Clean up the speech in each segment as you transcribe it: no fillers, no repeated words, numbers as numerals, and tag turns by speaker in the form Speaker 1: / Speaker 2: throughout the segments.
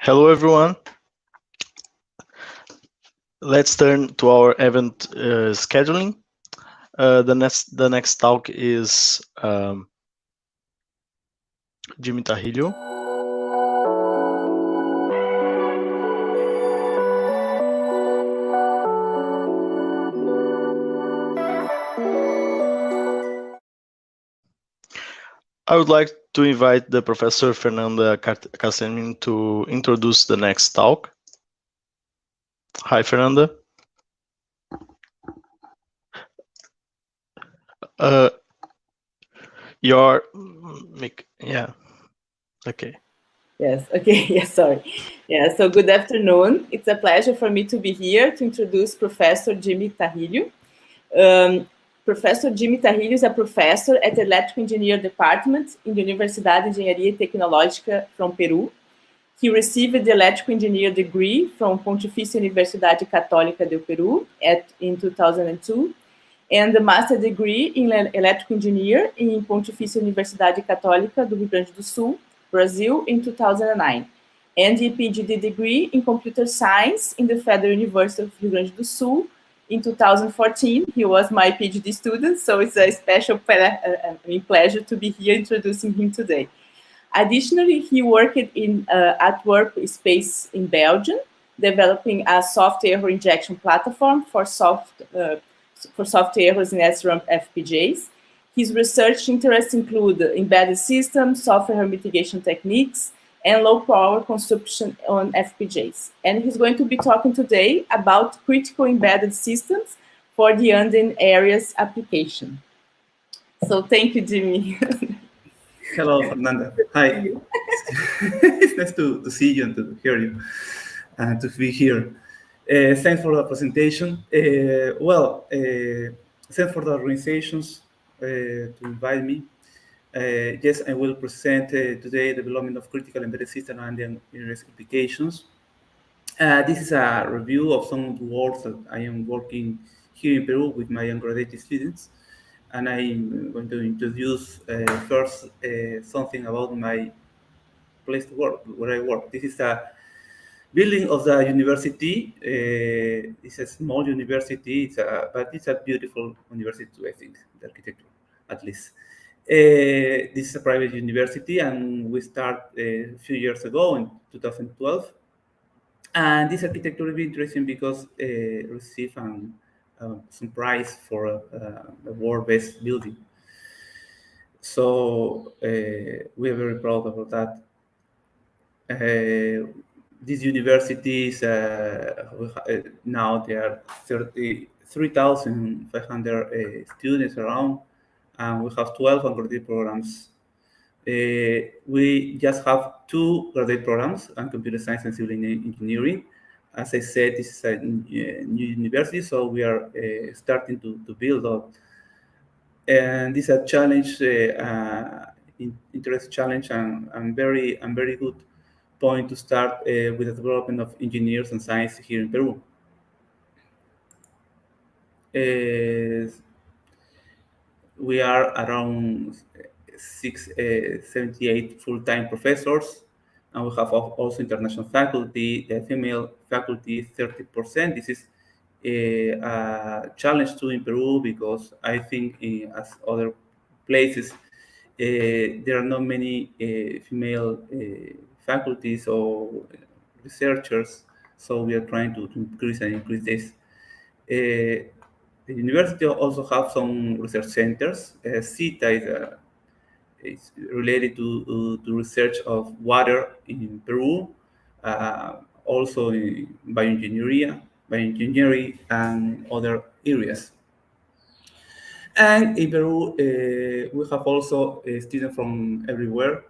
Speaker 1: Hello everyone. Let's turn to our event scheduling. The next talk is Jimmy Tarrillo. I would like to invite the Professor Fernanda Casemmin to introduce the next talk. Hi, Fernanda. Your mic, yeah, okay.
Speaker 2: Yes, okay, yes, sorry. Yeah, so good afternoon. It's a pleasure for me to be here to introduce Professor Jimmy Tarrillo. Professor Jimmy Tarrillo is a professor at the Electrical Engineer Department in the Universidade de Ingenieria y Tecnologia from Peru. He received the Electrical Engineer degree from Pontificia Universidade Católica do Peru in 2002, and the Master degree in Electrical Engineer in Pontificia Universidade Católica do Rio Grande do Sul, Brazil, in 2009, and the Ph.D. degree in Computer Science in the Federal University of Rio Grande do Sul in 2014. He was my Ph.D. student, so it's a special pleasure to be here introducing him today. Additionally, he worked in Antwerp Space in Belgium, developing a soft error injection platform for soft errors in SRAM FPGAs. His research interests include embedded systems, software mitigation techniques, and low power consumption on FPGAs. And he's going to be talking today about critical embedded systems for the Andean areas application. So thank you, Jimmy.
Speaker 3: Hello, Fernanda. Hi. It's nice to see you and to hear you and to be here. Thanks for the presentation. Thanks for the organizations to invite me. Yes, I will present today the development of critical embedded system and Andean applications. This is a review of some of the work that I am working here in Peru with my undergraduate students. And I'm going to introduce first something about my place to work, where I work. This is a building of the university. It's a small university, but it's a beautiful university too, I think, the architecture, at least. This is a private university, and we started a few years ago in 2012. And this architecture is interesting because it received some prize for the world-best building. So we are very proud about that. These universities, now there are 33,500 students around, and we have 12 undergraduate programs. We just have 2 graduate programs on computer science and civil engineering. As I said, this is a new university, so we are starting to build up. And this is a challenge, interest challenge, and very good point to start with the development of engineers and science here in Peru. We are around 78 full-time professors, and we have also international faculty. The female faculty is 30%. This is a challenge too in Peru, because I think as other places, there are not many female faculties or researchers, so we are trying to increase this. The university also have some research centers. CITA is related to research of water in Peru, also in bioengineering, and other areas. And in Peru, we have also students from everywhere.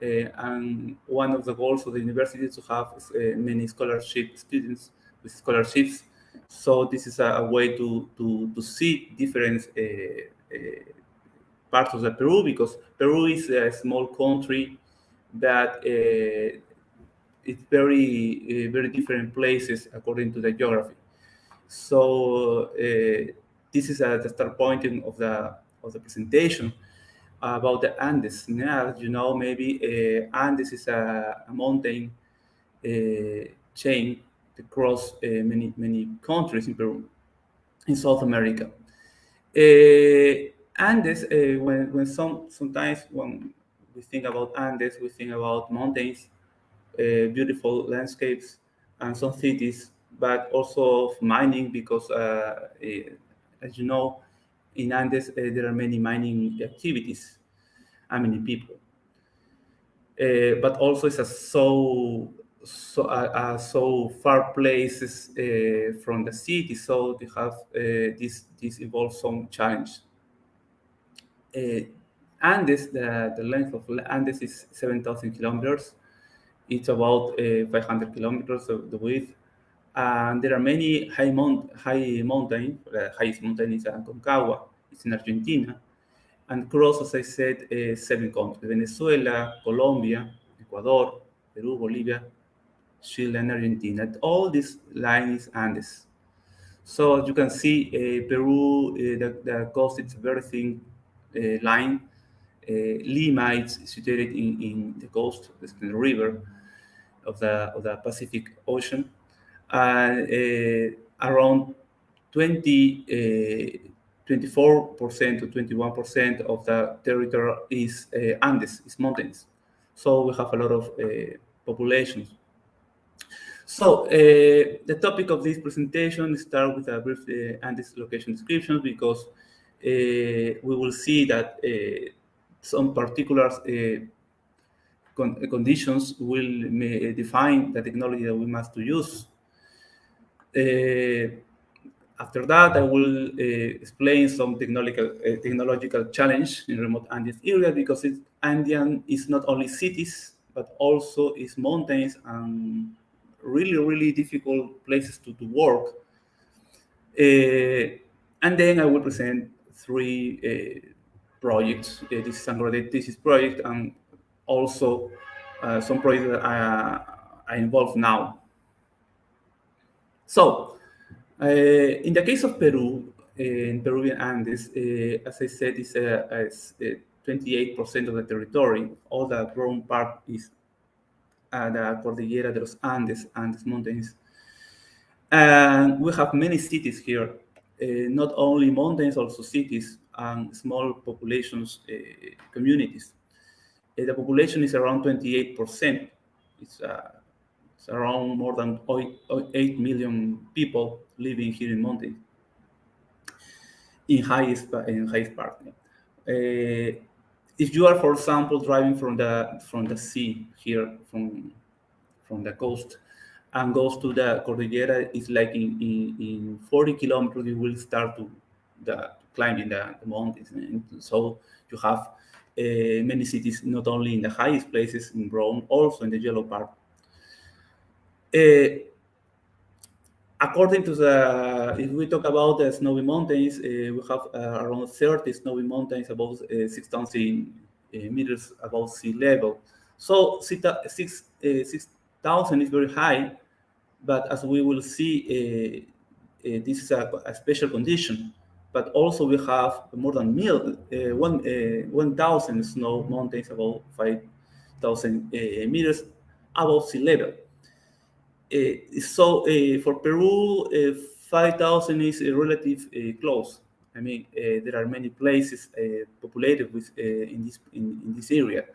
Speaker 3: And one of the goals of the university is to have many scholarship students with scholarships. So this is a way to see different parts of the Peru, because Peru is a small country that it's very different places according to the geography. So this is the start point of the presentation about the Andes. As you know, maybe Andes is a mountain chain across many countries in Peru, in South America. Andes, sometimes when we think about Andes, we think about mountains, beautiful landscapes, and some cities, but also of mining, because as you know, in Andes there are many mining activities and many people. But also it's so far places from the city, so they have this involves some challenge. Andes, the length of Andes is 7,000 kilometers. It's about 500 kilometers of the width. And there are many high mountain. The highest mountain is Aconcagua. It's in Argentina. And across, as I said, 7 countries: Venezuela, Colombia, Ecuador, Peru, Bolivia, Chile, and Argentina. And all this line is Andes. So as you can see, Peru, the coast is a very thin line. Lima is situated in the coast, in the river of the Pacific Ocean, and around 24% to 21% of the territory is Andes, is mountains. So we have a lot of populations. So the topic of this presentation starts with a brief Andes location description, because we will see that some particular conditions will define the technology that we must to use. After that, I will explain some technological challenge in remote Andean area, because Andean is not only cities, but also is mountains and really difficult places to work. And then I will present 3 projects. This is an undergraduate thesis project, and also some projects that I involved now. So, in the case of Peru, in Peruvian Andes, as I said, it's 28% of the territory. All the grown part is the Cordillera de los Andes Mountains. And we have many cities here, not only mountains, also cities and small populations, communities. The population is around 28%. It's around more than 8 million people living here in mountains, in highest part. If you are, for example, driving from the sea here, from the coast, and goes to the Cordillera, it's like in 40 kilometers you will start to climbing the mountains. And so you have many cities, not only in the highest places in brown, also in the yellow part. According to if we talk about the snowy mountains, we have around 30 snowy mountains above 6,000 meters above sea level. So 6,000 is very high, but as we will see, this is a special condition. But also we have more than 1,000 snow mountains above 5,000 meters above sea level. So for Peru, 5,000 is relatively close. I mean, there are many places populated with in this area,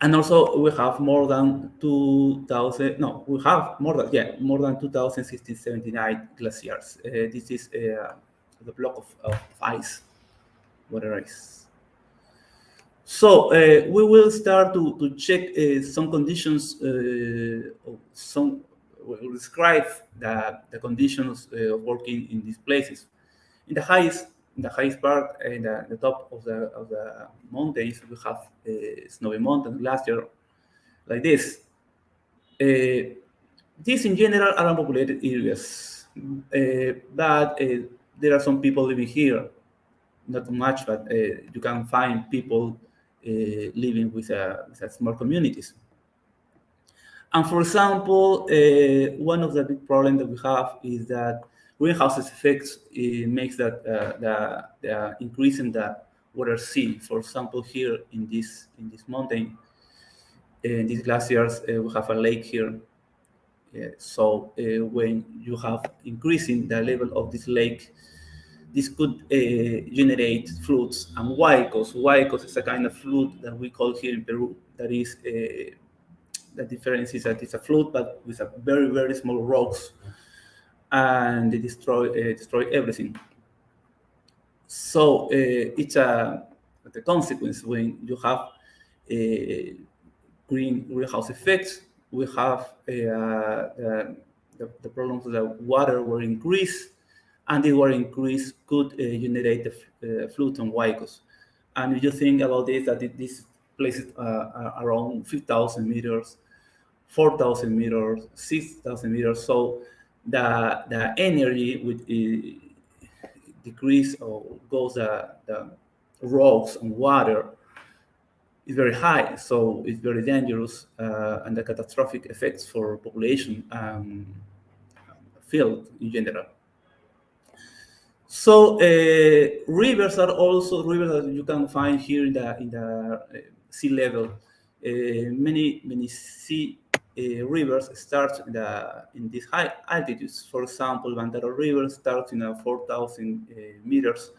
Speaker 3: and also we have more than 2,000. No, we have more than 2,679 glaciers. This is the block of ice, water ice. So we will start to check some conditions. We'll describe the conditions of working in these places. In the highest part, in the top of the mountains, we have snowy mountain, glacier, like this. These in general are unpopulated areas, but there are some people living here. Not much, but you can find people living with small communities. And for example, one of the big problems that we have is that greenhouse effects makes that the increase in the water sea. For example, here in this mountain, these glaciers, we have a lake here. So when you have increasing the level of this lake, this could generate floods. And huaicos. Huaicos is a kind of flood that we call here in Peru. That is, the difference is that it's a flood, but with a very, very small rocks, and they destroy everything. So it's the consequence when you have greenhouse effects. We have the problems that water will increase, and the water increase could generate the floods and huaicos. And if you think about this, that these places are around 5,000 meters, 4,000 meters, 6,000 meters. So the energy would decrease or goes the rocks and water is very high, so it's very dangerous, and the catastrophic effects for population field in general. So rivers are also rivers that you can find here in the sea level. Many sea rivers start in these high altitudes. For example, Bandaro River starts in 4,000 meters.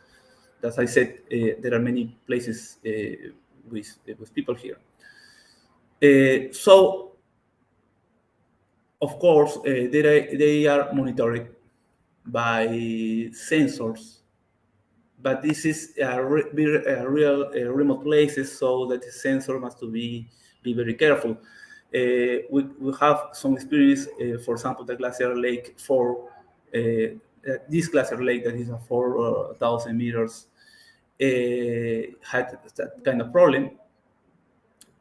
Speaker 3: As I said, there are many places with people here. So, of course, they are monitored by sensors, but this is real remote places, so that the sensor must be very careful. We have some experience, for example, the glacier lake this glacier lake that is 4,000 meters had that kind of problem.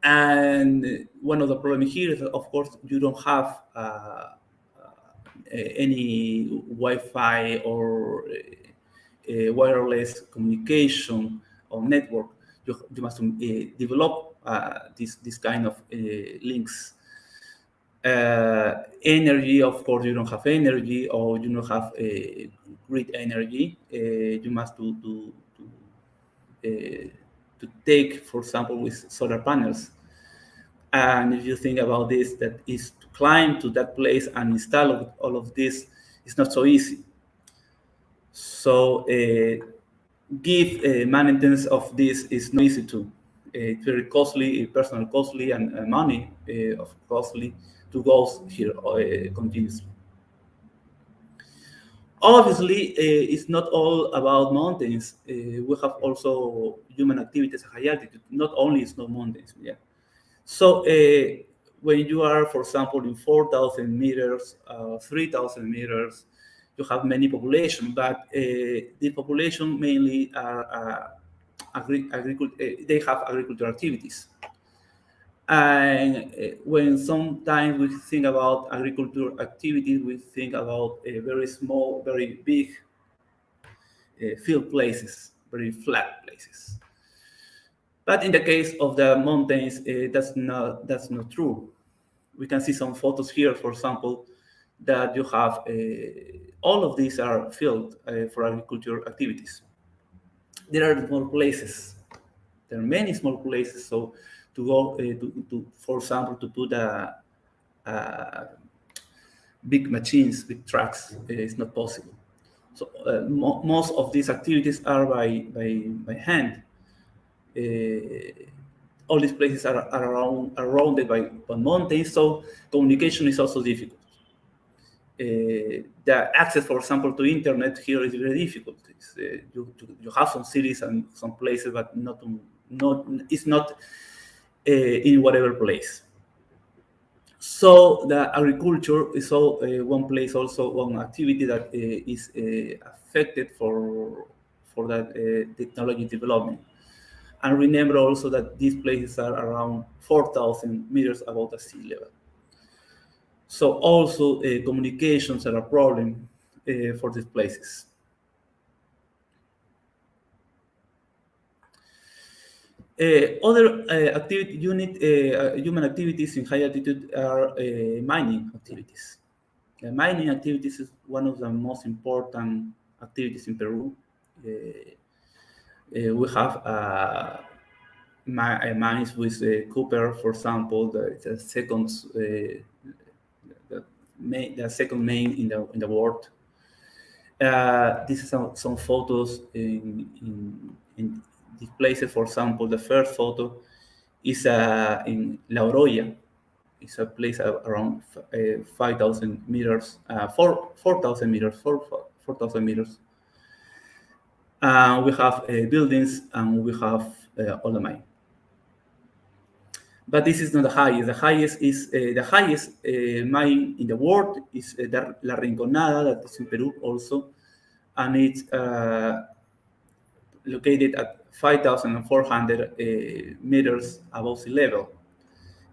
Speaker 3: And one of the problems here is that, of course, you don't have any Wi-Fi or wireless communication or network. You must develop this kind of links. Energy, of course, you don't have energy, or you don't have grid energy. You must to take, for example, with solar panels. And if you think about this, that is to climb to that place and install all of this is not so easy. So give maintenance of this is not easy too. It's very costly, personal costly, and money of costly to go here continuously. Obviously, it's not all about mountains. We have also human activities at high altitude, not only snow mountains. Yeah. So when you are, for example, in 4,000 meters, 3,000 meters, you have many population, but the population mainly are they have agricultural activities. And when sometimes we think about agricultural activity, we think about very small, very big field places, very flat places. But in the case of the mountains, that's not true. We can see some photos here, for example, that you have all of these are field for agricultural activities. There are small places. There are many small places. So to go for example, to put big machines, big trucks, is not possible. So most of these activities are by hand. All these places are surrounded by mountains, so communication is also difficult. The access, for example, to internet here is very difficult. You have some cities and some places, but it's not in whatever place. So the agriculture is one place, also one activity that is affected for that technology development. And remember also that these places are around 4,000 meters above the sea level. So also communications are a problem for these places. Other human activities in high altitude are mining activities. Mining activities is one of the most important activities in Peru. We have mines with copper, for example, the second main in the world. This is some photos in these places. For example, the first photo is in La Oroya. It's a place around 5,000 meters, 4,000 meters, 4,000 meters. We have buildings and we have all the mine. But this is not the highest. The highest mine in the world is La Rinconada, that is in Peru also, and it's located at 5,400 meters above sea level.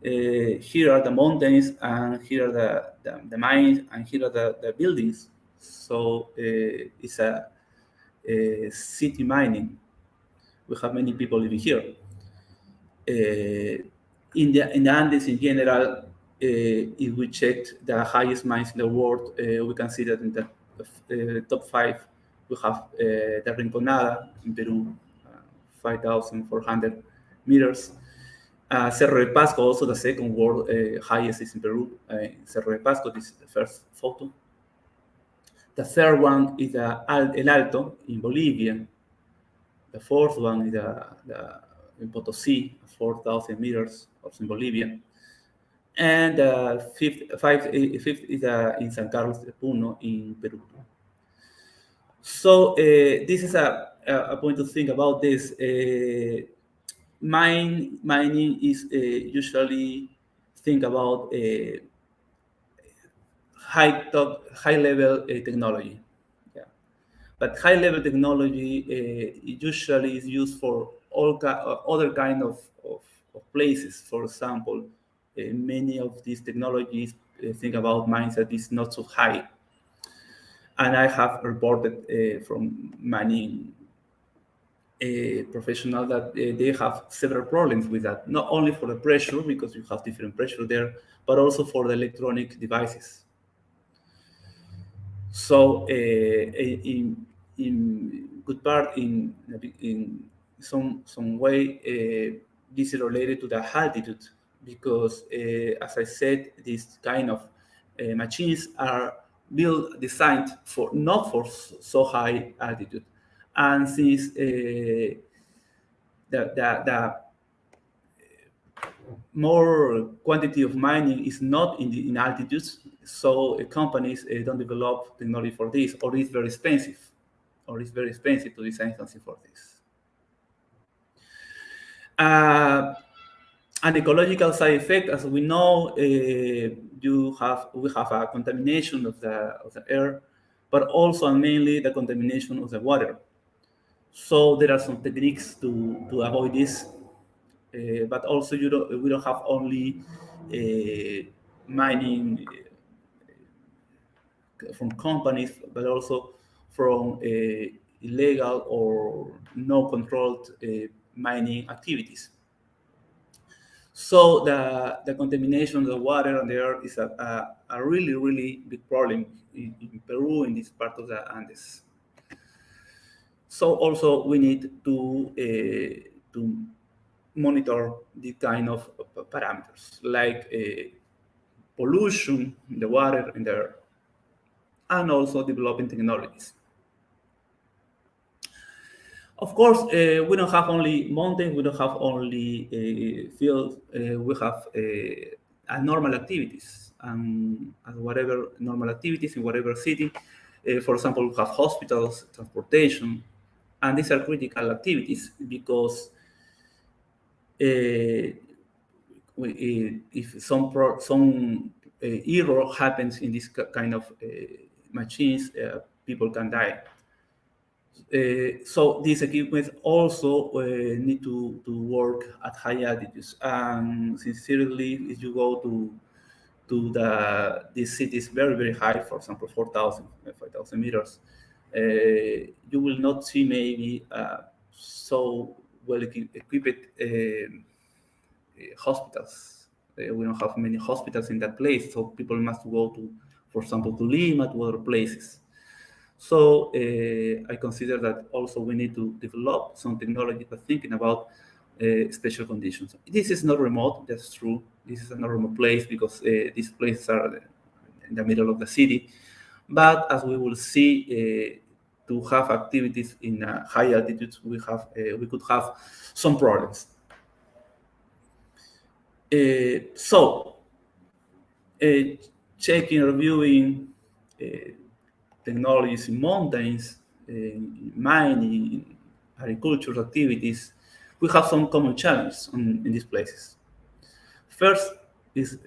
Speaker 3: Here are the mountains, and here are the mines, and here are the buildings. So it's a city mining. We have many people living here. In the Andes in general, if we check the highest mines in the world, we can see that in the top 5 we have the Rinconada in Peru, 5,400 meters. Cerro de Pasco, also the second world highest, is in Peru. Cerro de Pasco, this is the first photo. The third one is El Alto in Bolivia. The fourth one is in Potosí, 4,000 meters, also in Bolivia. And fifth is in San Carlos de Puno in Peru. So this is a point to think about this. Mining is usually think about high-level technology. Yeah. But high-level technology usually is used for all other kind of places. For example, many of these technologies think about mines that is not so high. And I have reported from many professionals that they have several problems with that, not only for the pressure, because you have different pressure there, but also for the electronic devices. So in good part, in some way, this is related to the altitude, because as I said, these kind of machines are designed for not for so high altitude, and since the more quantity of mining is not in altitudes, so companies don't develop technology for this, or it's very expensive, to design something for this. An ecological side effect, as we know, we have a contamination of the air, but also and mainly the contamination of the water. So there are some techniques to avoid this, but also we don't have only mining from companies, but also from illegal or no controlled mining activities. So the contamination of the water and the air is a really, really big problem in Peru, in this part of the Andes. So also we need to monitor these kind of parameters, like pollution in the water and the air, and also developing technologies. Of course, we don't have only mountains, we don't have only fields, we have normal activities, and whatever normal activities in whatever city. For example, we have hospitals, transportation, and these are critical activities, because if some error happens in this kind of machines, people can die. So these equipment also need to work at high altitudes. And sincerely, if you go to these cities very, very high, for example, 4,000, 5,000 meters, you will not see maybe so well equipped hospitals. We don't have many hospitals in that place, so people must go to, for example, to Lima, to other places. So I consider that also we need to develop some technology, but thinking about special conditions. This is not remote, that's true. This is not a remote place because these places are in the middle of the city. But as we will see, to have activities in high altitudes, we could have some problems. Checking, reviewing technologies in mountains, mining, agricultural activities, we have some common challenges in these places. First is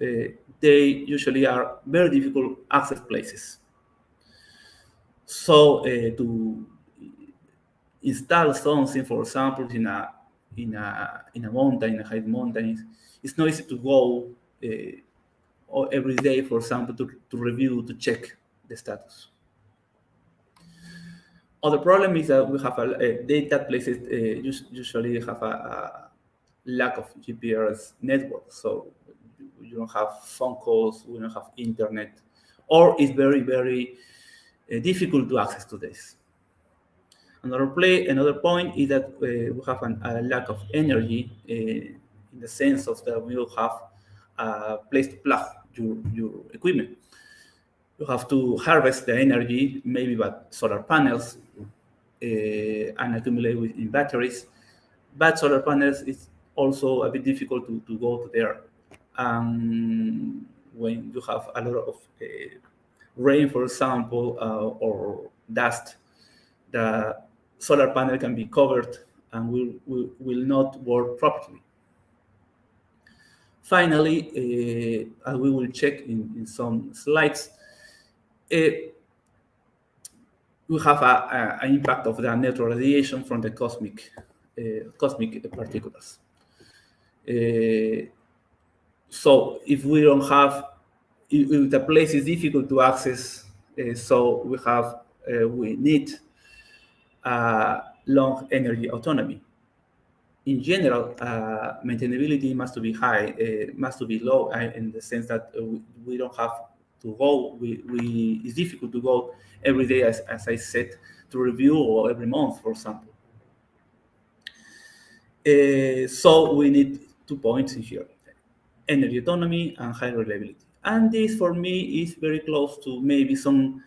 Speaker 3: they usually are very difficult access places. So to install something, for example, in a mountain, in a high mountain, it's not easy to go every day, for example, to review, to check the status. Other problem is that we have data places usually have a lack of GPS network, so you don't have phone calls, we don't have internet, or it's very, very difficult to access to this. Another point is that we have a lack of energy in the sense of that we don't have a place to plug your equipment. You have to harvest the energy, maybe by solar panels, and accumulate in batteries. But solar panels is also a bit difficult to go to there. When you have a lot of rain, for example, or dust, the solar panel can be covered and will not work properly. Finally, as we will check in some slides, we have an impact of the neutral radiation from the cosmic particles. So if we don't have, if the place is difficult to access, so we need long energy autonomy. In general, maintainability must be high, must be low, in the sense that we don't have to go. It's difficult to go every day, as I said, to review, or every month, for example. So we need 2 points in here: energy autonomy and high reliability. And this, for me, is very close to maybe some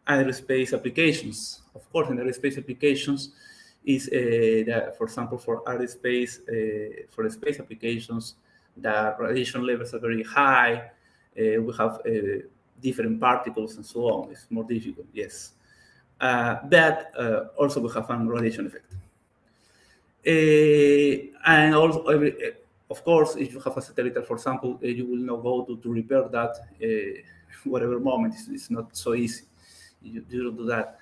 Speaker 3: aerospace applications. Of course, in aerospace applications is that, for example, for aerospace, for the space applications, the radiation levels are very high. We have different particles and so on. It's more difficult, yes. But also we have a radiation effect. And also, of course, if you have a satellite, for example, you will not go to repair that whatever moment. It's not so easy. You don't do that.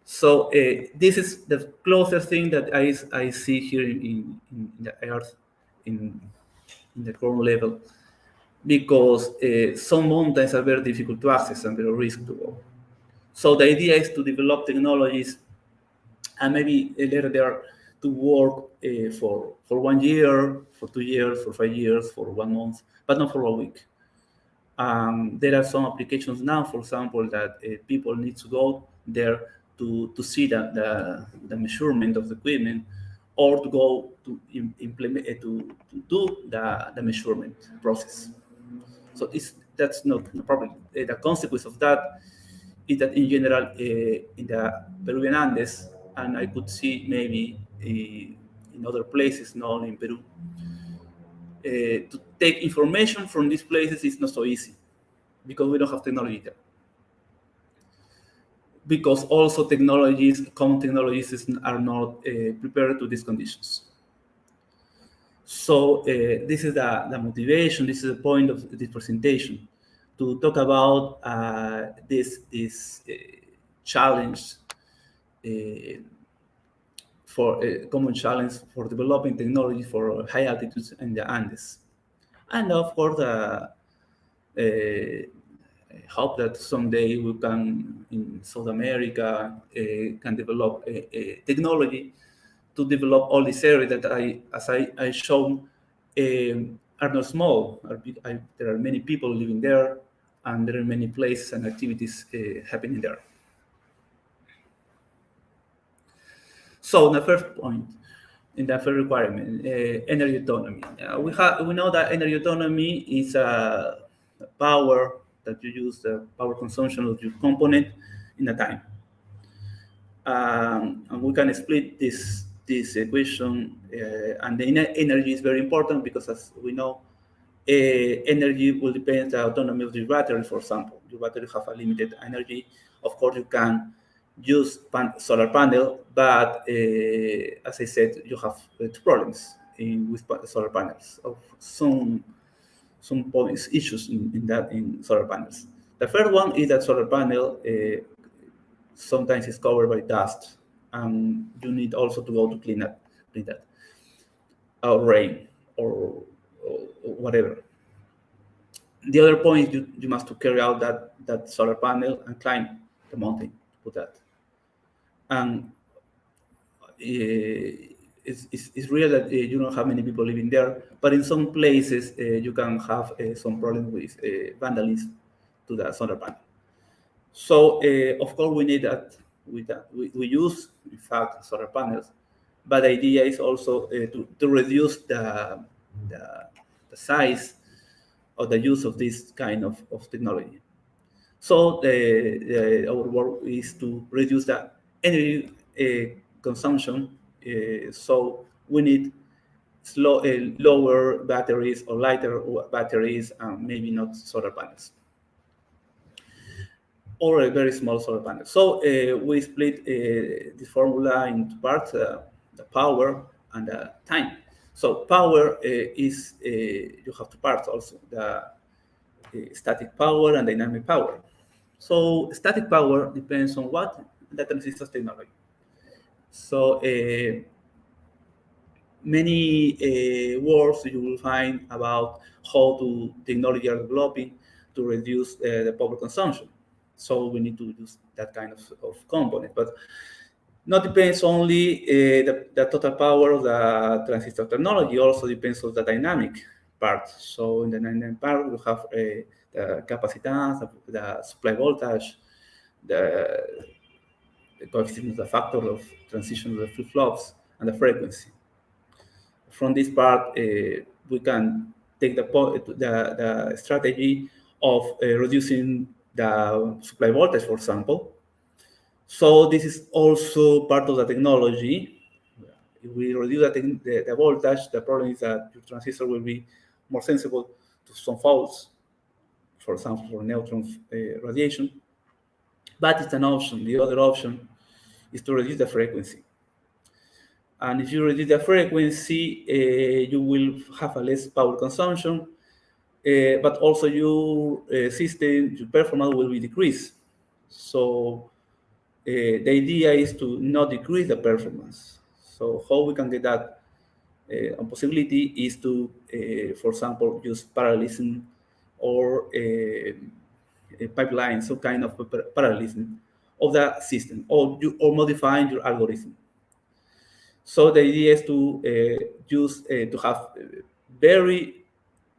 Speaker 3: So this is the closest thing that I see here in the Earth, in the current level, because some mountains are very difficult to access and very risky to go. So the idea is to develop technologies and maybe later there to work for 1 year, for 2 years, for 5 years, for 1 month, but not for a week. There are some applications now, for example, that people need to go there to see the measurement of the equipment, or to go to implement to do the measurement process. So that's not a problem. The consequence of that is that in general, in the Peruvian Andes, and I could see maybe in other places, not only in Peru, to take information from these places is not so easy, because we don't have technology there. Because also common technologies are not prepared to these conditions. So this is the motivation, this is the point of this presentation, to talk about this challenge, for a common challenge for developing technology for high altitudes in the Andes. And of course, I hope that someday we can, in South America, can develop a technology to develop all these areas that as I shown, are not small. There are many people living there, and there are many places and activities happening there. So the first point, in the first requirement, energy autonomy. We know that energy autonomy is power that you use, the power consumption of your component in a time. And we can split this equation, and the energy is very important because, as we know, energy will depend on the autonomy of your battery. For example, your battery have a limited energy. Of course, you can use solar panel, but as I said, you have two problems with solar panels. Of some points, issues in solar panels. The first one is that solar panel sometimes is covered by dust, and you need also to go to clean that, or rain, or whatever. The other point is you must to carry out that solar panel and climb the mountain to put that. And it's real that you don't have many people living there, but in some places you can have some problem with vandalism to the solar panel. So of course we need that. We use, in fact, solar panels, but the idea is also to reduce the size of the use of this kind of technology. So our work is to reduce the energy consumption. So we need lower batteries or lighter batteries, and maybe not solar panels, or a very small solar panel. So we split this formula into parts, the power and the time. So power is, you have two parts also, the static power and dynamic power. So static power depends on what? The transistor technology. So many words you will find about how technology are developing to reduce the power consumption. So we need to use that kind of component, but not depends only the total power of the transistor technology, also depends on the dynamic part. So in the dynamic part, we have the capacitance, the supply voltage, the coefficient, the factor of transition of the flip-flops, and the frequency. From this part, we can take the strategy of reducing the supply voltage, for example. So this is also part of the technology. If we reduce the voltage, the problem is that your transistor will be more sensible to some faults, for example, for neutron radiation. But it's an option. The other option is to reduce the frequency. And if you reduce the frequency, you will have a less power consumption, but also your system, your performance will be decreased. So the idea is to not decrease the performance. So how we can get that? A possibility is to, for example, use parallelism or a pipeline, some kind of parallelism of the system, or modifying your algorithm. So the idea is to to have very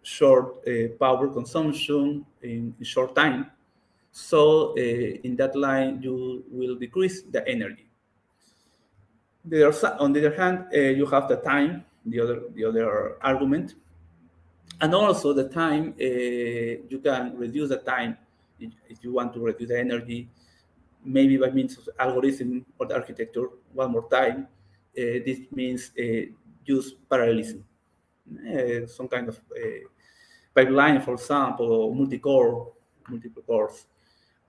Speaker 3: short power consumption in short time. So in that line, you will decrease the energy. On the other hand, you have the time, the other argument, and also the time. You can reduce the time if you want to reduce the energy, maybe by means of algorithm or the architecture. One more time, this means use parallelism, some kind of pipeline, for example, or multiple cores.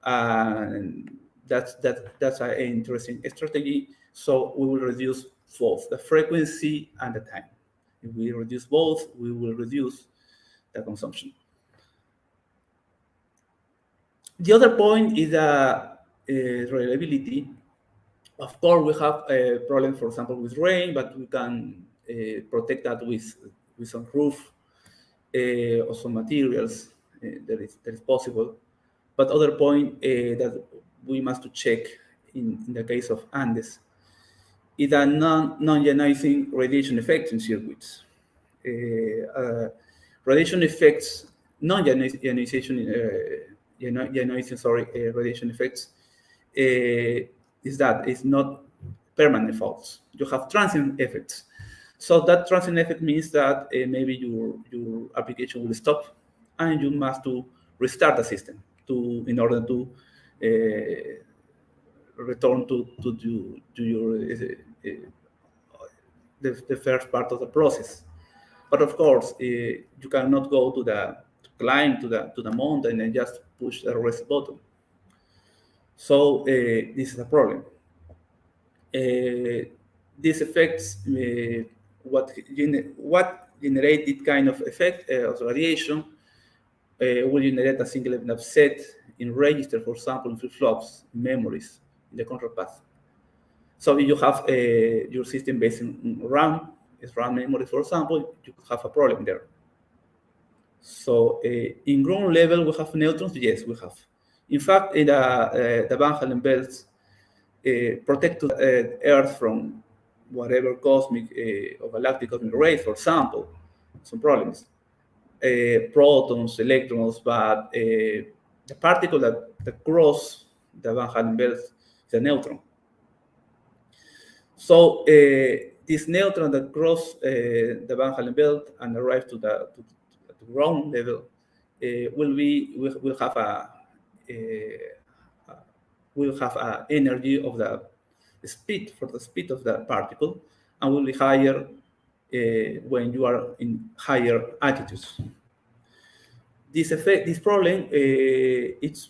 Speaker 3: And that's an interesting strategy. So we will reduce both the frequency and the time. If we reduce both, we will reduce the consumption. The other point is reliability. Of course, we have a problem, for example, with rain, but we can protect that with some roof or some materials that is possible. But other point that we must check in the case of Andes is a non-ionizing radiation effect in circuits. Radiation effects, non-ionization, radiation effects is that it's not permanent faults. You have transient effects. So that transient effect means that maybe your application will stop, and you must to restart the system in order to return to your the first part of the process. But of course, you cannot go to climb to the mountain and just push the rest button. So this is a problem. These effects, what generate this kind of effect of radiation will generate a single event offset in register, for example, in flip-flops, in memories, in the control path. So if you have your system based in RAM, RAM memory, for example, you could have a problem there. So in ground level, we have neutrons. Yes, we have. In fact, the Van Allen belts protect the Earth from whatever cosmic or galactic cosmic rays, for example, some problems. Protons, electrons, but the particle that cross the Van Allen belt is a neutron. So this neutron that cross the Van Allen belt and arrive to the ground level will have a energy of the speed of the particle, and will be higher when you are in higher altitudes. This problem, it's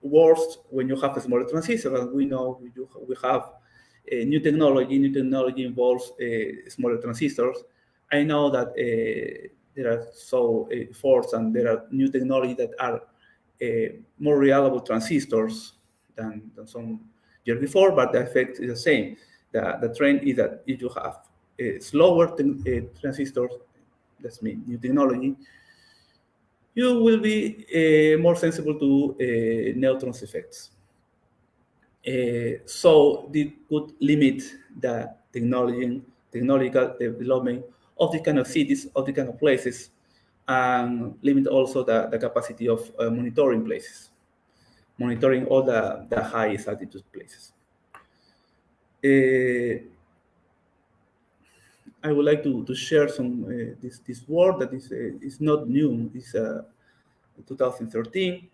Speaker 3: worse when you have a smaller transistor. And we know we have new technology. New technology involves smaller transistors. I know that there are efforts, and there are new technology that are more reliable transistors than some years before, but the effect is the same. The trend is that if you have slower transistors, that's new technology, you will be more sensible to neutrons effects. So this could limit the technological development of these kind of cities, of these kind of places, and limit also the capacity of monitoring places, monitoring all the highest altitude places. I would like to share some this work that is not new. It's 2013,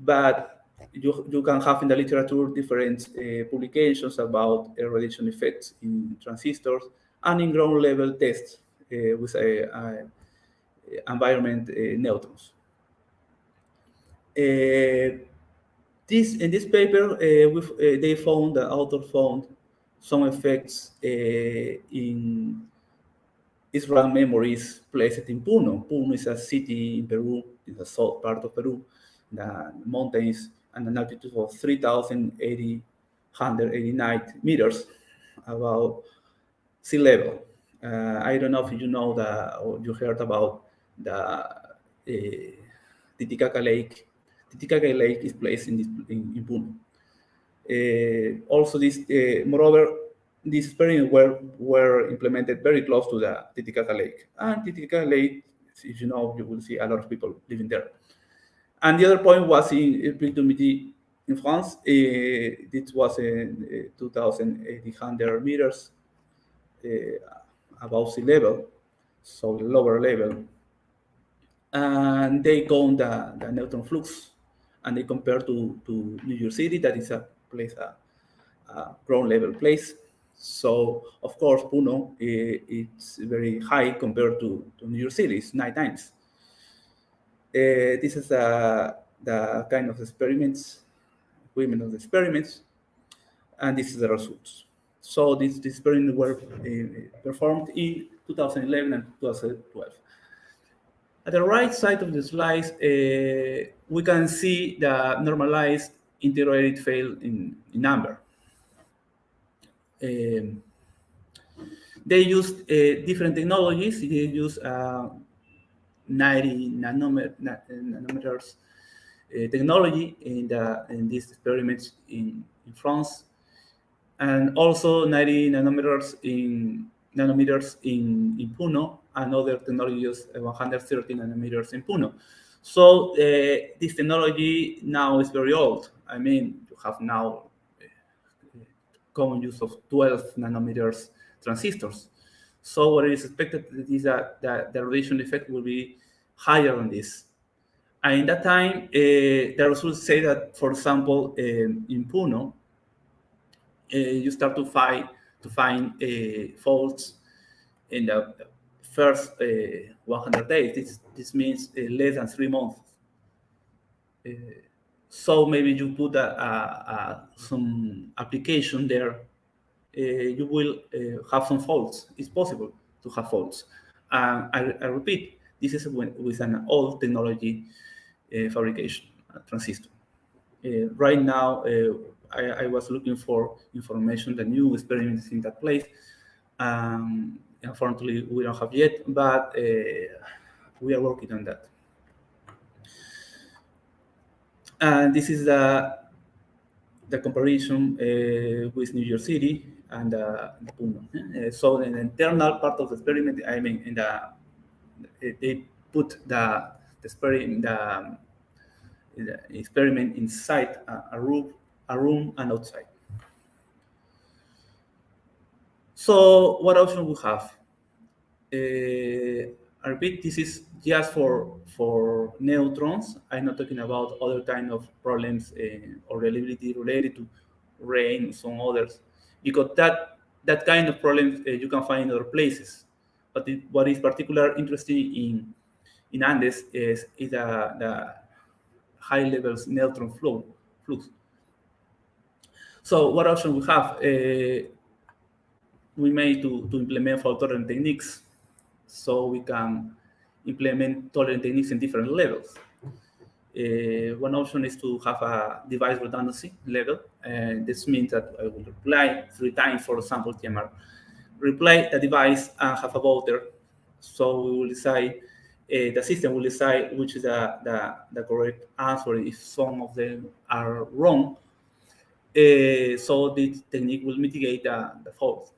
Speaker 3: but you can have in the literature different publications about radiation effects in transistors and in ground level tests with environment neutrons. In this paper, the author found some effects in SRAM memories placed in Puno. Puno is a city in Peru, in the south part of Peru, the mountains, and an altitude of 3,889 meters above sea level. I don't know if you know or you heard about the Titicaca Lake. Titicaca Lake is placed in Puno. Also, moreover, these experiments were implemented very close to the Titicaca Lake. And Titicaca Lake, if you know, you will see a lot of people living there. And the other point was in Pontificia in France. It was 2,800 meters above sea level, so lower level. And they count the neutron flux, and they compare to New York City, that is a place, a ground level place. So of course, Puno it's very high compared to New York City. It's 9 times. This is the kind of experiments, equipment of the experiments, and this is the results. So these experiments were performed in 2011 and 2012. At the right side of the slides, we can see the normalized integrated fail in number. They used different technologies. They used 90 nanometers technology in these experiments in France, and also 90 nanometers in Puno, and other technologies 130 nanometers in Puno. So this technology now is very old. I mean, you have now common use of 12 nanometers transistors. So what is expected is that the radiation effect will be higher than this. And in that time, the results say that, for example, in Puno, you start to find faults in the first 100 days. This means less than 3 months. So maybe you put some application there, you will have some faults. It's possible to have faults. I repeat, this is with an old technology fabrication transistor. Right now, I was looking for information, the new experiments in that place. Unfortunately, we don't have yet, but we are working on that. And this is the comparison with New York City and Puno. So in the internal part of the experiment, I mean, they put the experiment inside a room and outside. So what option we have? I repeat, this is just for neutrons. I'm not talking about other kind of problems or reliability related to rain, some others, because that kind of problem you can find in other places. But what is particularly interesting in Andes is the high levels neutron flux. So what option we have? We made to implement fault tolerant techniques, so we can implement tolerant techniques in different levels. One option is to have a device redundancy level, and this means that I will reply 3 times, for example, TMR. Reply the device and have a voter, so we will decide, the system will decide which is the correct answer if some of them are wrong. So this technique will mitigate the fault.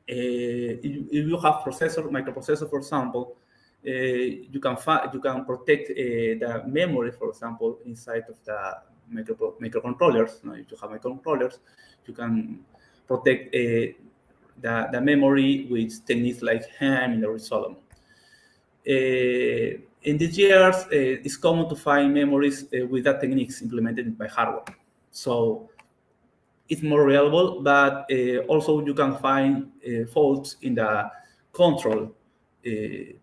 Speaker 3: If you have microprocessor, for example, you can protect the memory, for example, inside of the microcontrollers. If you have microcontrollers, you can protect the memory with techniques like Ham or Solomon. In these years, it's common to find memories with that techniques implemented by hardware. So it's more reliable, but also you can find faults in the control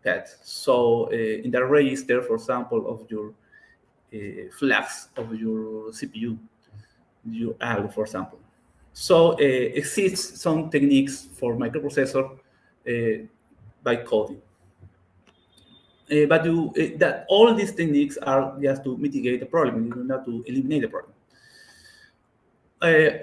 Speaker 3: path. So in the register, for example, of your flags of your CPU, your ALU, for example. So exists some techniques for microprocessor by coding. But that all these techniques are just to mitigate the problem, not to eliminate the problem.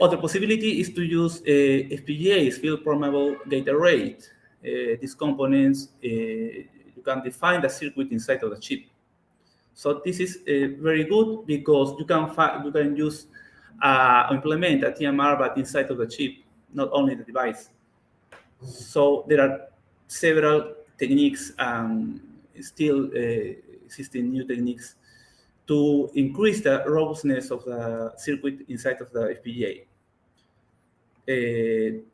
Speaker 3: Other possibility is to use FPGAs, field programmable gate array. These components, you can define the circuit inside of the chip. So this is very good because you can use implement a TMR, but inside of the chip, not only the device. So there are several techniques, still existing new techniques to increase the robustness of the circuit inside of the FPGA.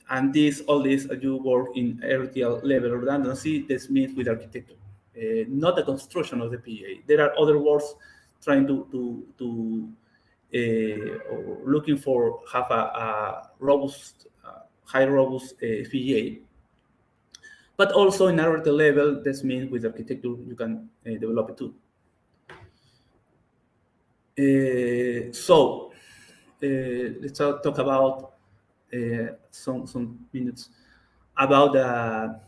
Speaker 3: And all this, you work in RTL level redundancy. This means with architecture, not the construction of the FPGA. There are other works trying to looking for have a robust, high robust FPGA. But also in RTL level, this means with architecture you can develop it too. So let's talk about some minutes about the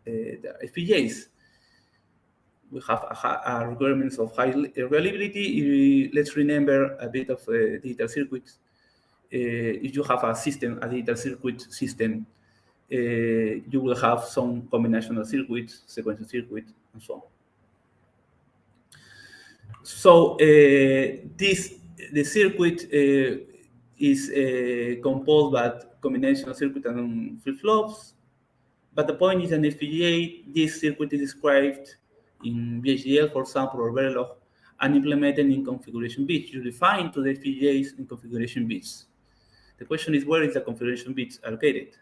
Speaker 3: FPGAs. We have requirements of high reliability. Let's remember a bit of digital circuits. If you have a digital circuit system, you will have some combinational circuits, sequential circuits, and so on. So the circuit is composed by combinational circuit and flip-flops. But the point is, an FPGA, this circuit is described in VHDL, for example, or Verilog, and implemented in configuration bits. You define to the FPGAs in configuration bits. The question is, where is the configuration bits allocated?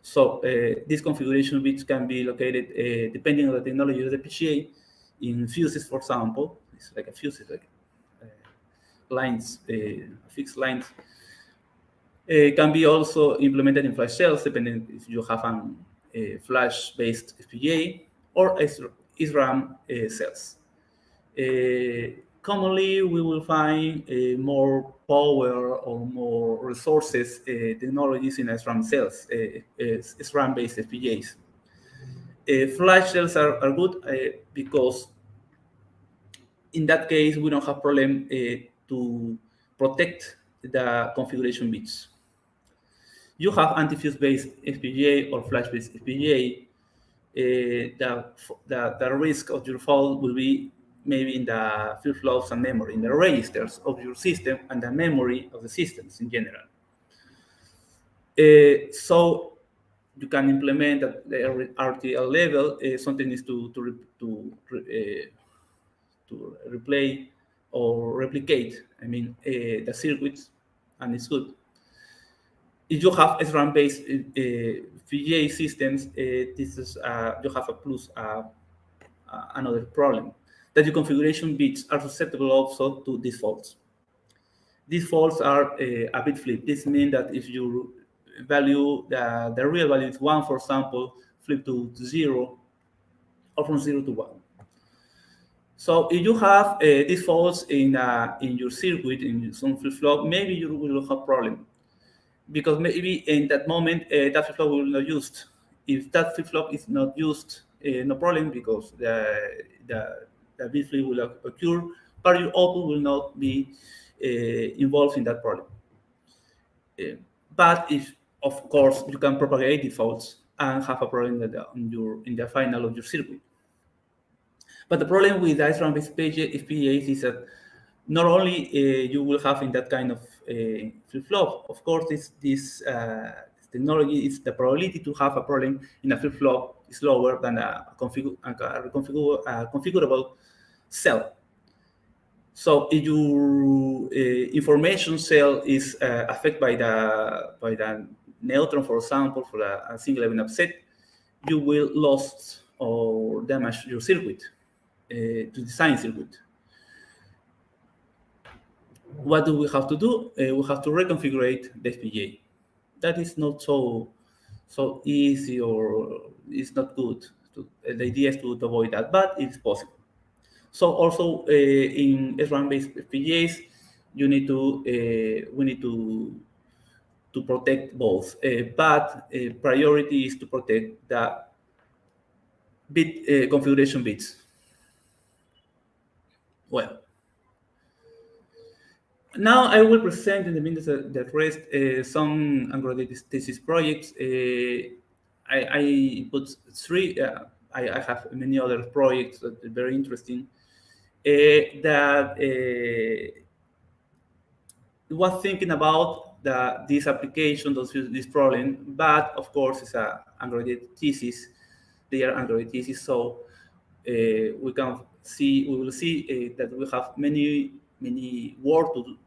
Speaker 3: So these configuration bits can be located, depending on the technology of the FPGA, in fuses, for example. It's like a fuse, like lines, fixed lines. Can be also implemented in flash cells, depending if you have a flash-based FPGA or SRAM cells. Commonly, we will find more power or more resources technologies in SRAM cells, SRAM-based FPGAs. Flash cells are good because in that case, we don't have problem to protect the configuration bits. You have anti-fuse-based FPGA or flash-based FPGA, the risk of your fault will be maybe in the flip-flops and memory, in the registers of your system and the memory of the systems in general. So you can implement at the RTL level. Something is to replay or replicate, the circuits, and it's good. If you have SRAM-based FPGA systems, this is you have another problem, that your configuration bits are susceptible also to these faults. These faults are a bit flip. This means that if you value the real value is 1, for example, flip to 0, or from 0 to 1. So if you have these faults in your circuit, in some flip-flop, maybe you will have a problem. Because maybe in that moment, that flip-flop will not used. If that flip-flop is not used, no problem, because the bit flip will occur, but your output will not be involved in that problem. But if, of course, you can propagate the faults and have a problem in the final of your circuit. But the problem with SRAM FPGAs is that not only you will have in that kind of flip-flop, of course, this technology is the probability to have a problem in a flip-flop is lower than a configurable cell. So if your information cell is affected by the neutron, for example, for a single event upset, you will lose or damage your circuit, to design circuit. What do we have to do? We have to reconfigure the FPGA. That is not so easy, or it's not good. The idea is to avoid that, but it's possible. So also in SRAM-based FPGAs, we need to protect both, but priority is to protect the bit configuration bits. Well, now I will present in the minutes that rest some undergraduate thesis projects. I put 3. I have many other projects that are very interesting. That was thinking about this application, this problem, but of course it's an undergraduate thesis. They are undergraduate thesis, so we will see that we have many work to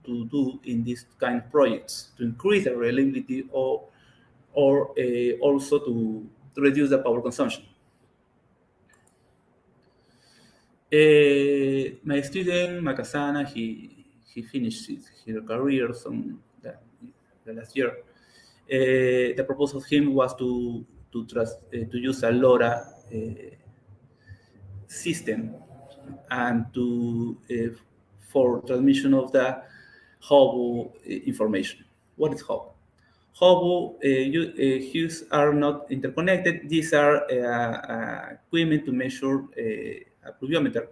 Speaker 3: do in this kind of projects to increase the reliability or also to reduce the power consumption. My student Makasana, he finished his career the last year. The proposal of him was to use a LoRa system and for transmission of the Hubble information. What is Hubble? Hubble hues are not interconnected. These are equipment to measure a pluviometer.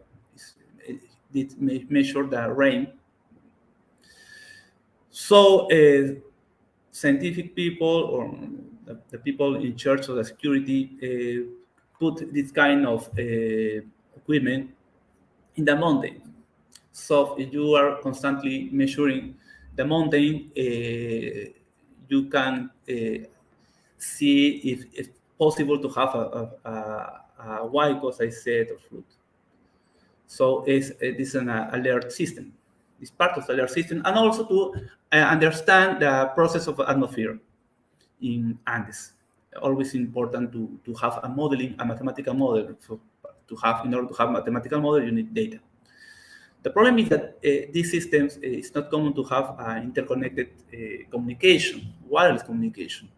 Speaker 3: It measure the rain. So scientific people or the people in charge of the security put this kind of equipment in the mountain. So if you are constantly measuring the mountain, you can see if it's possible to have a white, as I said, or fruit. So this is an alert system. It's part of the alert system, and also to understand the process of atmosphere in Andes. Always important to have a modeling, a mathematical model. So in order to have mathematical model, you need data. The problem is that these systems, it's not common to have interconnected communication, wireless communication.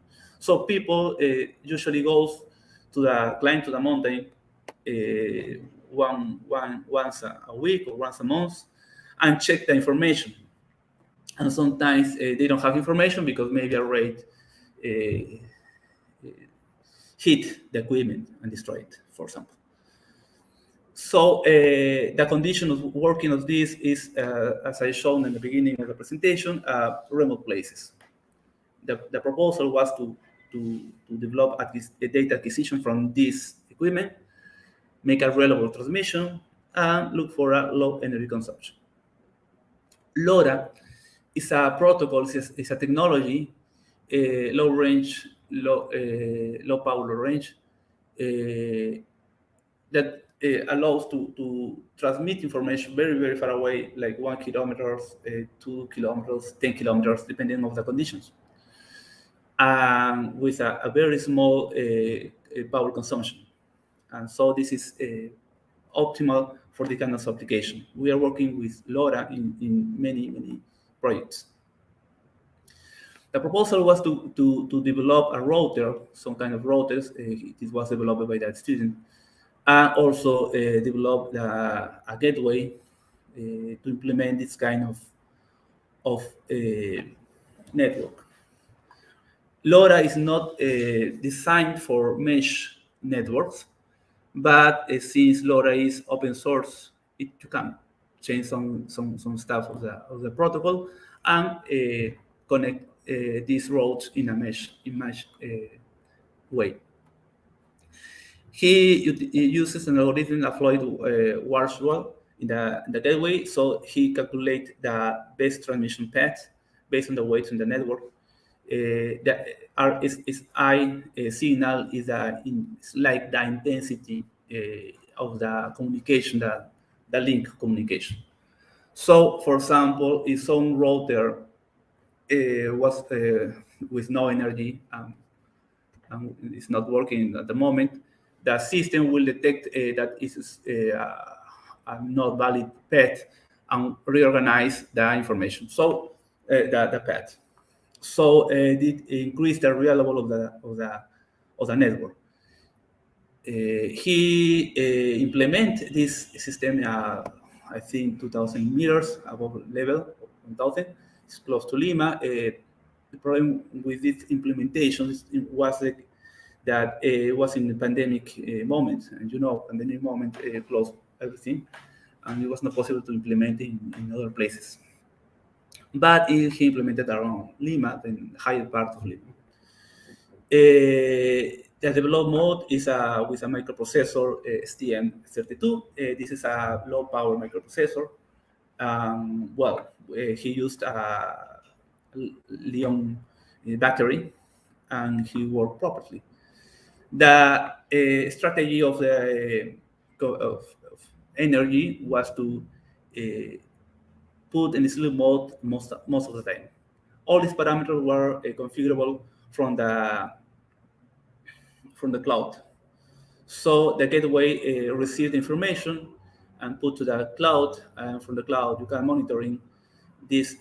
Speaker 3: So people usually goes to climb to the mountain once a week or once a month and check the information. And sometimes they don't have information because maybe a raid hit the equipment and destroy it, for example. So the condition of working of this is, as I shown in the beginning of the presentation, remote places. The proposal was to develop a data acquisition from this equipment, make a reliable transmission, and look for a low energy consumption. LoRa is a protocol, is a technology, low range, low power, low range, that allows to transmit information very, very far away, like 1 kilometer, 2 kilometers, 10 kilometers, depending on the conditions, and with a very small power consumption. And so this is optimal for the kind of application. We are working with LoRa in many, many projects. The proposal was to develop a router, some kind of routers. This was developed by that student, and also develop a gateway to implement this kind of network. LoRa is not designed for mesh networks, but since LoRa is open source, you can change some stuff of the protocol and connect these routes in a mesh way. He uses an algorithm applied to Warshaw in the gateway, so he calculates the best transmission path based on the weights in the network. The RSSI signal is like the intensity of the communication, the link communication. So, for example, if some router was with no energy and it's not working at the moment, the system will detect that it is a not valid path and reorganize the information. So the path. So it increased the reliability of the network. He implemented this system, I think 2,000 meters above level, 1,000. It's close to Lima. The problem with this implementation was that it was in the pandemic moment, and pandemic moment closed everything, and it was not possible to implement in other places. But he implemented around Lima, the higher part of Lima. The developed mode is with a microprocessor STM32. This is a low power microprocessor. He used a lithium battery, and he worked properly. The strategy of energy was to put in sleep mode most of the time. All these parameters were configurable from the cloud. So the gateway received information and put to the cloud, and from the cloud you can monitoring this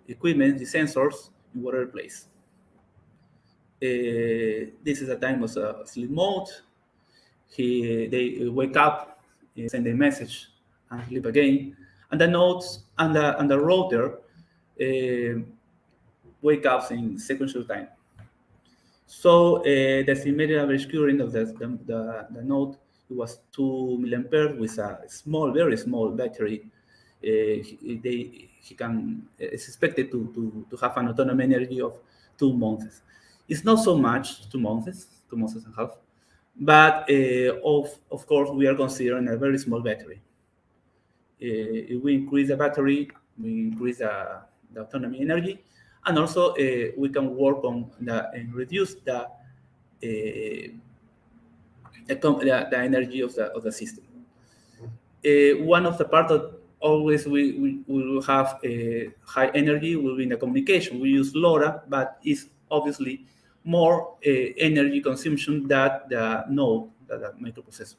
Speaker 3: equipment, the sensors in whatever place. This is a time of sleep mode. They wake up, send a message, and sleep again. And the nodes and the router wake up in sequential time. So the estimated average current of the node was 2 milliamperes with a very small battery. He can is expected to have an autonomous energy of 2 months. It's not so much, 2 months and a half, but of course we are considering a very small battery. If we increase the battery, we increase the autonomy energy, and also we can work on and reduce the energy of the system. One of the part always we will have a high energy will be in the communication. We use LoRa, but it's obviously more energy consumption than the node, the microprocessor.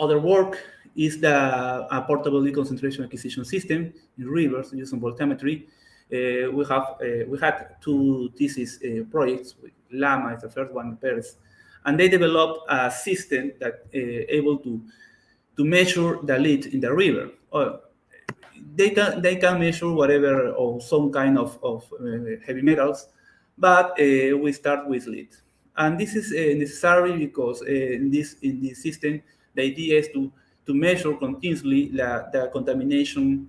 Speaker 3: Other work is the portable concentration acquisition system in rivers using voltammetry. We had two thesis projects. Lama is the first one, Paris, and they developed a system that able to measure the lead in the river. They can measure whatever or some kind of heavy metals, but we start with lead, and this is necessary because in this system the idea is to measure continuously the contamination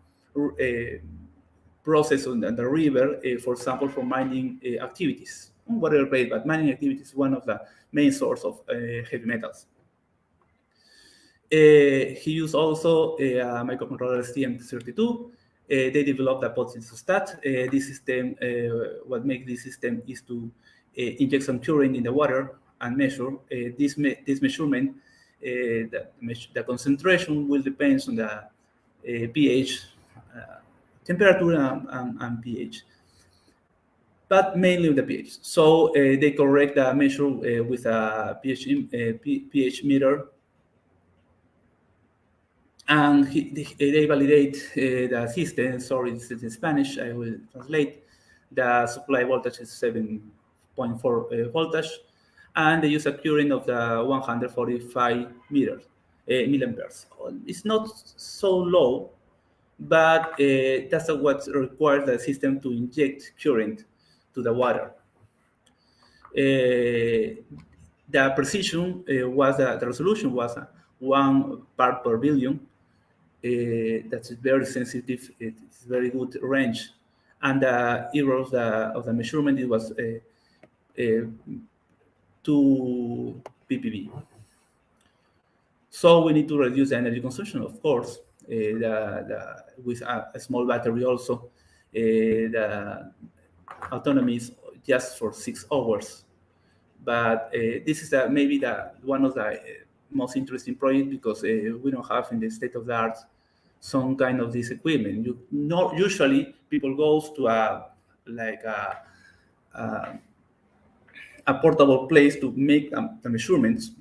Speaker 3: process on the river, for example, for mining activities, whatever place, but mining activities is one of the main source of heavy metals. He used also a microcontroller STM32. They developed a podstat. This system, what makes this system is to inject some current in the water and measure. This measurement, the concentration will depend on the pH, temperature and pH, but mainly the pH. So they correct the measure with a pH meter, and they validate the system. Sorry, this is in Spanish. I will translate. The supply voltage is 7.4 voltage, and they use a current of the 145 milliamperes. It's not so low, but that's what requires the system to inject current to the water. The precision was the resolution was 1 part per billion. That's very sensitive. It's very good range, and the error of the measurement it was 2 ppb. So we need to reduce the energy consumption, of course. With a small battery also, the autonomy is just for 6 hours. But this is maybe one of the most interesting projects because we don't have in the state of the art some kind of this equipment. Usually people goes to a portable place to make the measurements,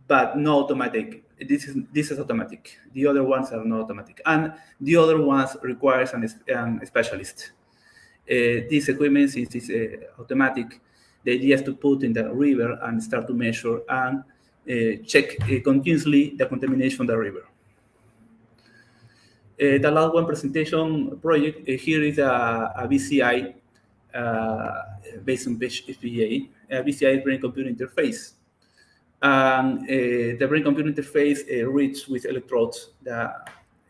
Speaker 3: but no automatic. This is automatic. The other ones are not automatic, and the other ones requires a specialist. This equipment, since it's automatic, the idea is to put in the river and start to measure and check continuously the contamination of the river. The last one presentation project here is a BCI based on FPGA, a BCI brain-computer interface. And the brain-computer interface reads with electrodes the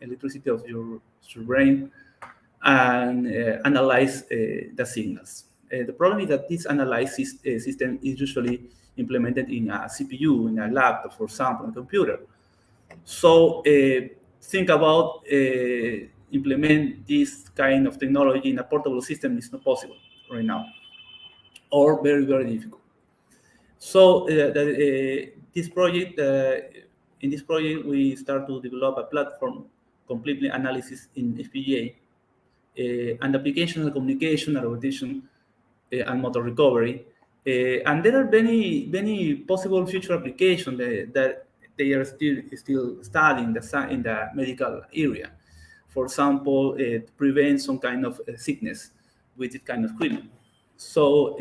Speaker 3: electricity of your brain and analyze the signals. The problem is that this analysis system is usually implemented in a CPU, in a laptop, for example, a computer. So think about implement this kind of technology in a portable system is not possible right now, or very, very difficult. So this project, in this project, we start to develop a platform completely analysis in FPGA, and application of communication, robotics, and motor recovery. And there are many possible future applications that they are still studying in the medical area. For example, to prevent some kind of sickness with this kind of equipment. So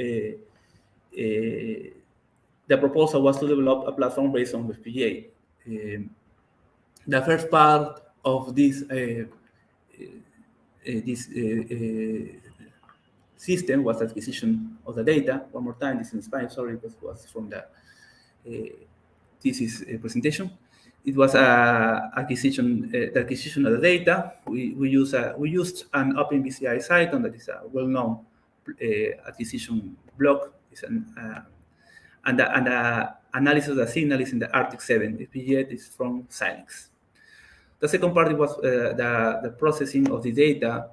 Speaker 3: the proposal was to develop a platform based on FPGA. The first part of this system was acquisition of the data. One more time, this is in Spanish, sorry, this was from the thesis presentation. It was the acquisition of the data. We used an OpenBCI site that is a well-known acquisition block. And the analysis of the signal is in the Arctic 7. FPGA is from Xilinx. The second part was the processing of the data.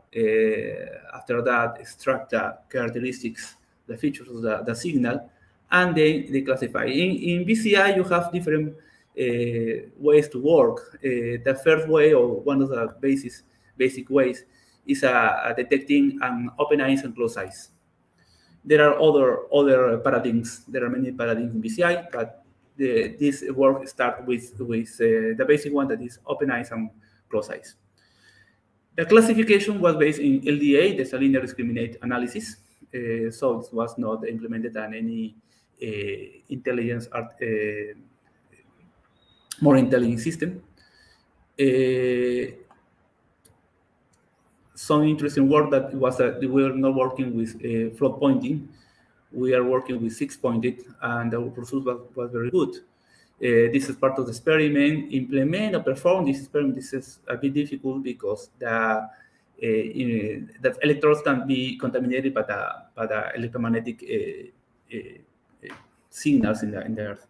Speaker 3: After that, extract the characteristics, the features of the signal, and then they classify. In BCI, you have different ways to work. The first way, or one of the basic ways, is detecting an open eyes and closed eyes. There are other paradigms. There are many paradigms in BCI, but this work starts with the basic one, that is open eyes and closed eyes. The classification was based in LDA, the linear discriminant analysis, so it was not implemented on any intelligence more intelligent system. Some interesting work that was that we are not working with float pointing. We are working with 6-pointed, and the result was very good. This is part of the experiment. Implement or perform this experiment, this is a bit difficult because that electrodes can be contaminated by the electromagnetic signals in the Earth.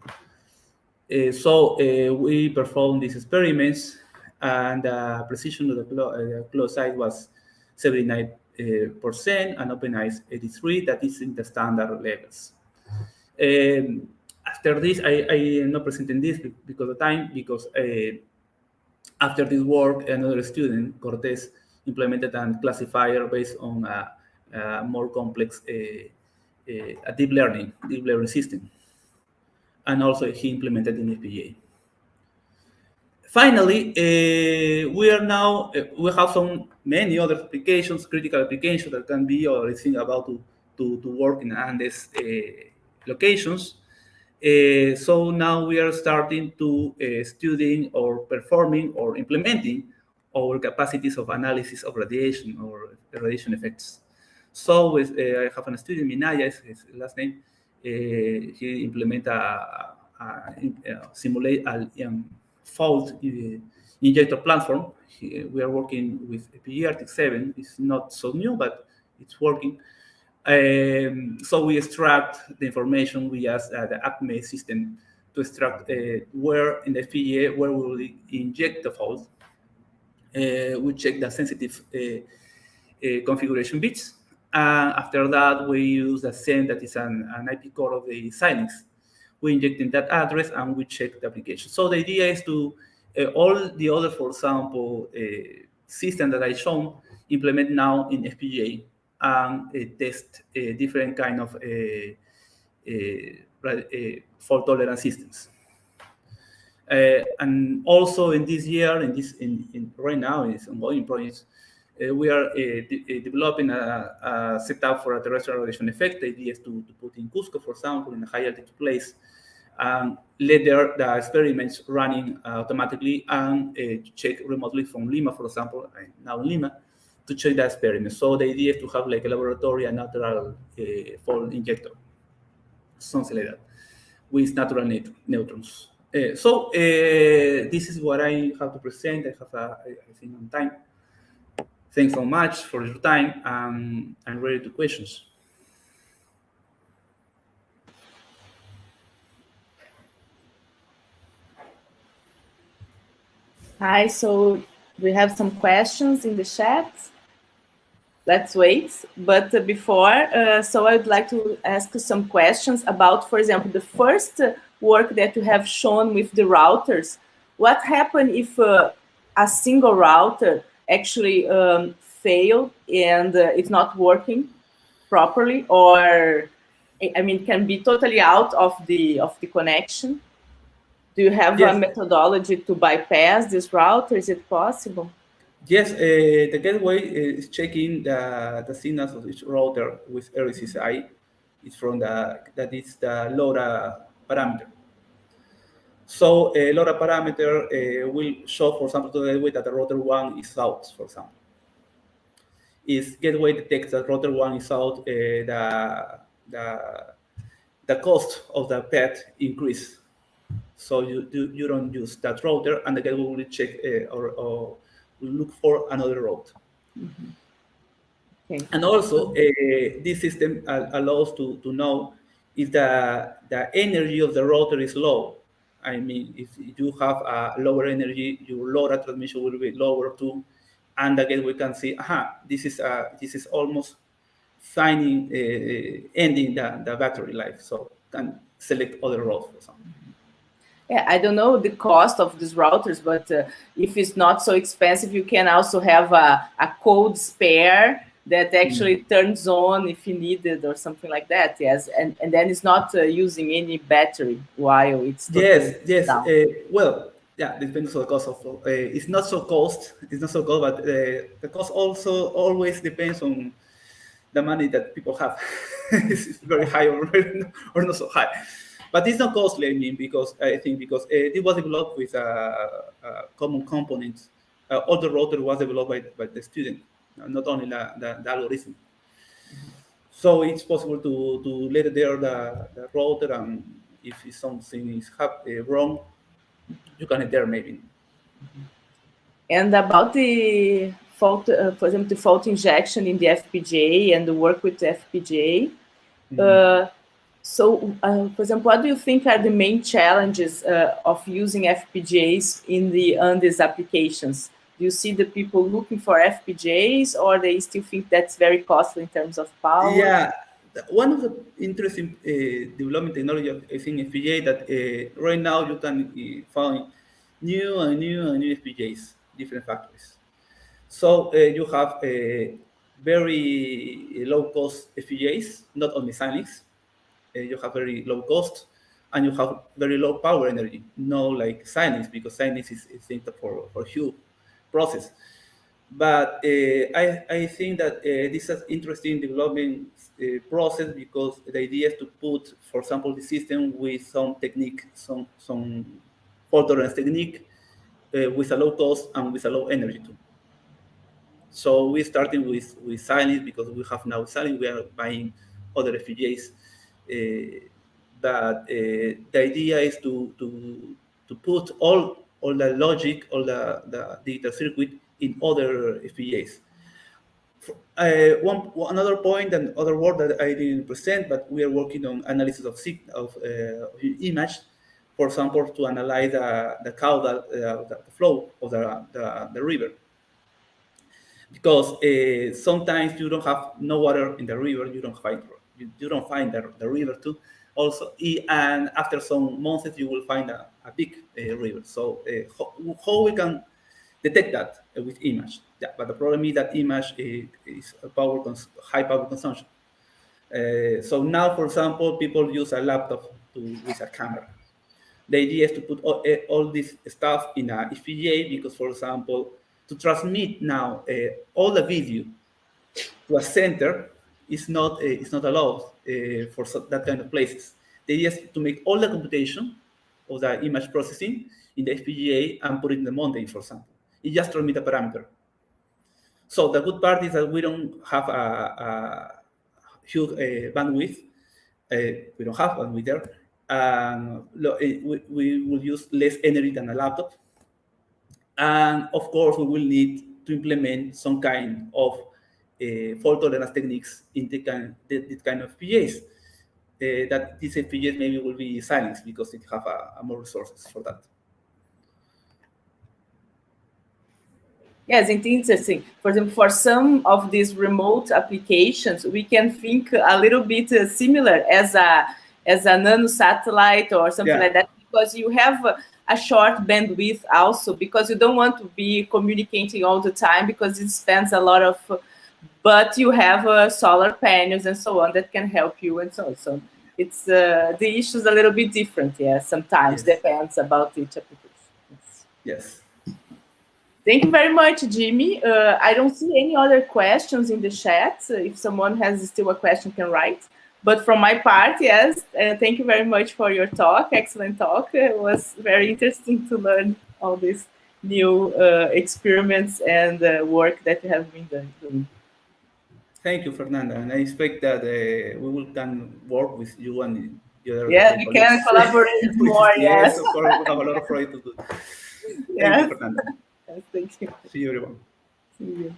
Speaker 3: So we performed these experiments, and the precision of the closed eye was 79%, and open eyes 83%. That is in the standard levels. After this, I am not presenting this because of time, because after this work, another student, Cortez, implemented a classifier based on a more complex a deep learning system. And also he implemented in FPGA. Finally, we have many other applications, critical applications that can be or think about to work in Andes locations. So now we are starting to studying or performing or implementing our capacities of analysis of radiation or radiation effects. So I have a student, Minaya is his last name. He implement simulate a fault injector platform. We are working with PGRT7. It's not so new, but it's working. So we extract the information. We use the ACME system to extract where in the FPGA where we will inject the fault. We check the sensitive configuration bits. After that, we use the same that is an IP core of the Xilinx. We inject in that address and we check the application. So the idea is to all the other, for example, system that I shown, implement now in FPGA and test different kind of fault tolerant systems. And also in this year, right now, in this ongoing projects, we are developing a setup for a terrestrial radiation effect. The idea is to put in Cusco, for example, in a high altitude place, and later the experiments running automatically and check remotely from Lima, for example, now in Lima, to check the experiment. So the idea is to have like a laboratory, a natural fault injector, something like that, with natural neutrons. So this is what I have to present. I have, I think, on time. Thanks so much for your time. I'm ready to questions.
Speaker 2: Hi, so we have some questions in the chat. Let's wait. But before, so I would like to ask some questions about, for example, the first work that you have shown with the routers. What happened if a single router actually failed and it's not working properly, or I mean, can be totally out of the connection? Do you have a methodology to bypass this router? Is it possible?
Speaker 3: Yes, the gateway is checking the signals of each router with RSSI. It's from that is the LoRa parameter. So a LoRa parameter will show, for example, to the gateway that the router 1 is out, for example. If gateway detects that router 1 is out, the cost of the path increase. So you don't use that router, and the gateway will check or look for another route.
Speaker 2: Mm-hmm. Okay.
Speaker 3: And also, this system allows to know if the energy of the router is low. I mean, if you have a lower energy, your LoRa transmission will be lower too, and again we can see, this is almost ending the battery life. So can select other routes for example.
Speaker 2: Yeah, I don't know the cost of these routers, but if it's not so expensive, you can also have a code spare that actually turns on if you need it or something like that. Yes, and then it's not using any battery while it's totally down.
Speaker 3: Well, yeah, depends on the cost of. It's not so cost. It's not so cost, but the cost also always depends on the money that people have. It's very high or not so high. But it's not costly, I mean, because it was developed with common components. All the router was developed by the student, not only the algorithm. So it's possible to let there the router, and if something is wrong, you can enter maybe.
Speaker 2: And about the fault, for example, the fault injection in the FPGA and the work with the FPGA. So, for example, what do you think are the main challenges of using FPGAs in the Andes applications? Do you see the people looking for FPGAs, or they still think that's very costly in terms of power?
Speaker 3: Yeah, one of the interesting development technology, I think, FPGA that right now you can find new FPGAs, different factories. So you have very low cost FPGAs, not only Xilinx. You have very low cost, and you have very low power energy. No, like Xilinx, because Xilinx is think for huge process. But I think that this is interesting development process, because the idea is to put, for example, the system with some technique, some fault tolerance technique, with a low cost and with a low energy too. So we're starting with Xilinx, because we have now Xilinx. We are buying other FPGAs. But the idea is to put all the logic, all the digital circuit in other FPGAs. Another point and other word that I didn't present, but we are working on analysis of image, for example, to analyze the caudal, the flow of the river. Because sometimes you don't have no water in the river, you don't find the river too. Also, and after some months, you will find a big river. So how we can detect that with image? Yeah, but the problem is that image is high power consumption. So now, for example, people use a laptop with a camera. The idea is to put all this stuff in a FPGA, because, for example, to transmit now all the video to a center is not allowed for that kind of places. The idea is to make all the computation of the image processing in the FPGA and put it in the mountain, for example. It just transmit a parameter. So the good part is that we don't have a huge bandwidth. We don't have bandwidth there. We will use less energy than a laptop. And of course, we will need to implement some kind of fault tolerance techniques in this kind of FPGAs. That these FPGAs maybe will be Xilinx, because it have more resources for that.
Speaker 2: Yes, it's interesting. For example, for some of these remote applications, we can think a little bit similar as a nano satellite or something like that, because you have a short bandwidth also, because you don't want to be communicating all the time, because it spends a lot of, but you have solar panels and so on that can help you and so on. So it's the issue is a little bit different. Yeah, sometimes depends about each application.
Speaker 3: Yes.
Speaker 2: Thank you very much, Jimmy. I don't see any other questions in the chat. If someone has still a question, can write. But from my part, yes, thank you very much for your talk. Excellent talk. It was very interesting to learn all these new experiments and work that you have been doing.
Speaker 3: Thank you, Fernanda. And I expect that we can work with you and the other
Speaker 2: Yeah, we can collaborate more, yes.
Speaker 3: Of course, we have a lot of projects to do. Thank you, Fernanda.
Speaker 2: Yes, thank you.
Speaker 3: See you, everyone.
Speaker 2: See you.